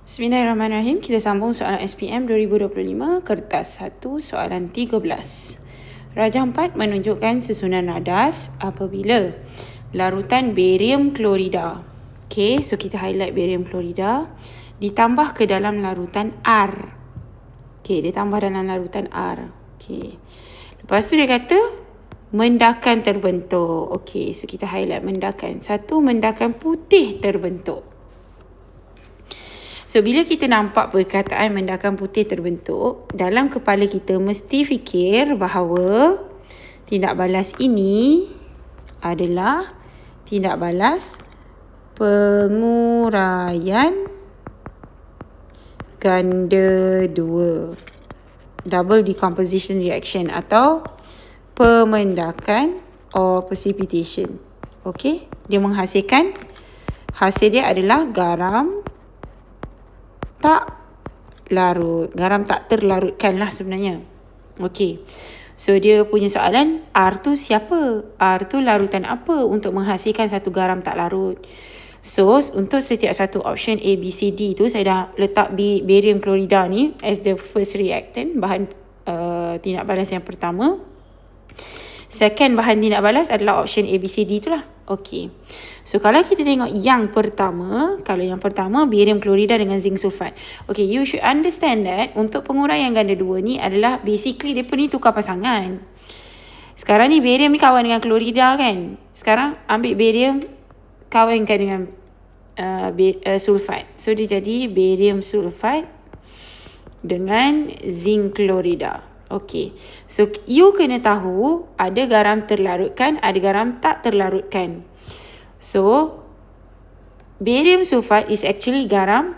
Bismillahirrahmanirrahim. Kita sambung soalan SPM 2025, kertas 1, soalan 13. Rajah 4 menunjukkan susunan radas apabila larutan barium klorida. Okay, so kita highlight barium klorida ditambah ke dalam larutan R. Okay, dia tambah dalam larutan R. Okay. Lepas tu dia kata mendakan terbentuk. Okay, so kita highlight mendakan. Satu, mendakan putih terbentuk. So, bila kita nampak perkataan mendakan putih terbentuk, dalam kepala kita mesti fikir bahawa tindak balas ini adalah tindak balas penguraian ganda 2. Double decomposition reaction atau pemendakan or precipitation. Okay, dia menghasilkan, hasil dia adalah garam tak larut. Garam tak terlarutkan lah sebenarnya. Okey. So dia punya soalan, R tu siapa? R tu larutan apa untuk menghasilkan satu garam tak larut? So untuk setiap satu option A, B, C, D tu saya dah letak barium klorida ni as the first reactant, bahan tindak balas yang pertama. Second bahan tindak balas adalah option A, B, C, D tu lah. Okey. So kalau kita tengok yang pertama, barium klorida dengan zinc sulfat. Okay, you should understand that untuk penguraian ganda 2 ni adalah basically depa ni tukar pasangan. Sekarang ni barium ni kawan dengan klorida kan. Sekarang ambil barium kawankan dengan sulfat. So dia jadi barium sulfat dengan zinc klorida. Okay, so you kena tahu ada garam terlarutkan, ada garam tak terlarutkan. So barium sulfat is actually garam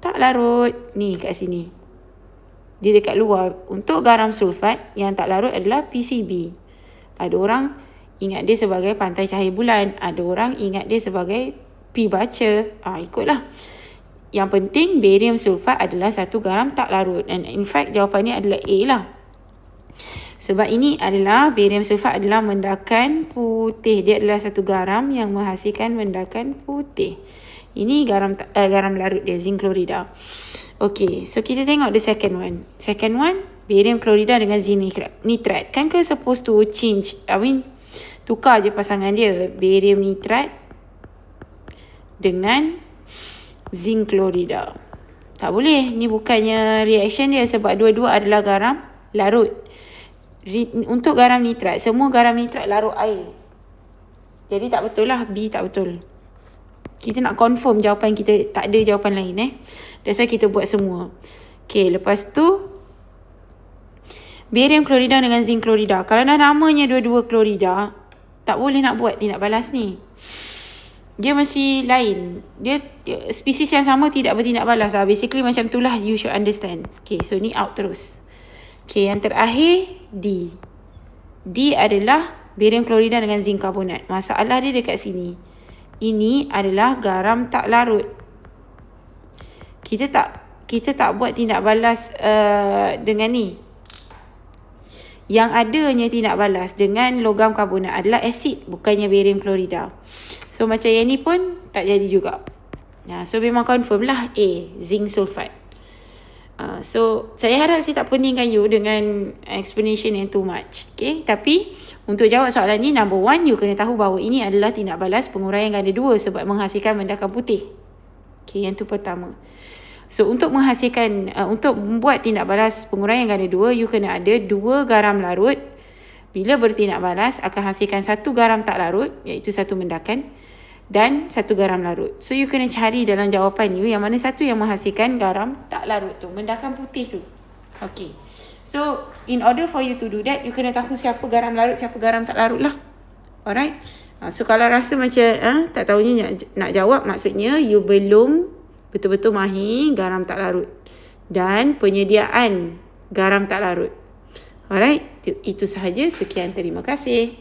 tak larut. Ni kat sini, dia dekat luar. Untuk garam sulfat yang tak larut adalah PCB. Ada orang ingat dia sebagai pantai cahaya bulan, ada orang ingat dia sebagai P baca. Ikutlah. Yang penting barium sulfat adalah satu garam tak larut. And in fact jawapannya adalah A lah. Sebab ini adalah barium sulfat adalah mendakan putih. Dia adalah satu garam yang menghasilkan mendakan putih. Ini garam larut dia, zinc klorida. Okay, so kita tengok the second one. Second one, barium klorida dengan zinc nitrat. Kan ke supposed to change, tukar je pasangan dia. Barium nitrat dengan zinc klorida. Tak boleh, ni bukannya reaction dia sebab dua-dua adalah garam larut. Untuk garam nitrat, semua garam nitrat larut air. Jadi tak betul lah, B tak betul. Kita nak confirm jawapan kita, tak ada jawapan lain That's why kita buat semua. Okay, lepas tu barium klorida dengan zinc klorida. Kalau dah namanya dua-dua klorida, tak boleh nak buat tindak balas ni. Dia mesti lain. Dia spesies yang sama tidak bertindak balas lah. Basically macam tu lah, you should understand. Okay, so ni out terus. Okay, yang terakhir D. D adalah barium klorida dengan zinc karbonat. Masalah dia dekat sini. Ini adalah garam tak larut. Kita tak buat tindak balas dengan ni. Yang adanya tindak balas dengan logam karbonat adalah asid, bukannya barium klorida. So macam yang ni pun tak jadi juga. So memang confirm lah A, zinc sulfat. So saya harap saya tak peningkan you dengan explanation yang too much. Okay, tapi untuk jawab soalan ni, number one, you kena tahu bahawa ini adalah tindak balas penguraian ganda 2 sebab menghasilkan mendakan putih. Okay, yang tu pertama. So untuk menghasilkan, untuk membuat tindak balas penguraian ganda 2, you kena ada 2 garam larut. Bila bertindak balas akan hasilkan satu garam tak larut, iaitu satu mendakan, dan satu garam larut. So you kena cari dalam jawapan you yang mana satu yang menghasilkan garam tak larut tu, mendakan putih tu. Okay, so in order for you to do that, you kena tahu siapa garam larut, siapa garam tak larut lah. Alright. So kalau rasa macam tak tahunya nak jawab, maksudnya you belum betul-betul mahir garam tak larut dan penyediaan garam tak larut. Alright, itu sahaja. Sekian, terima kasih.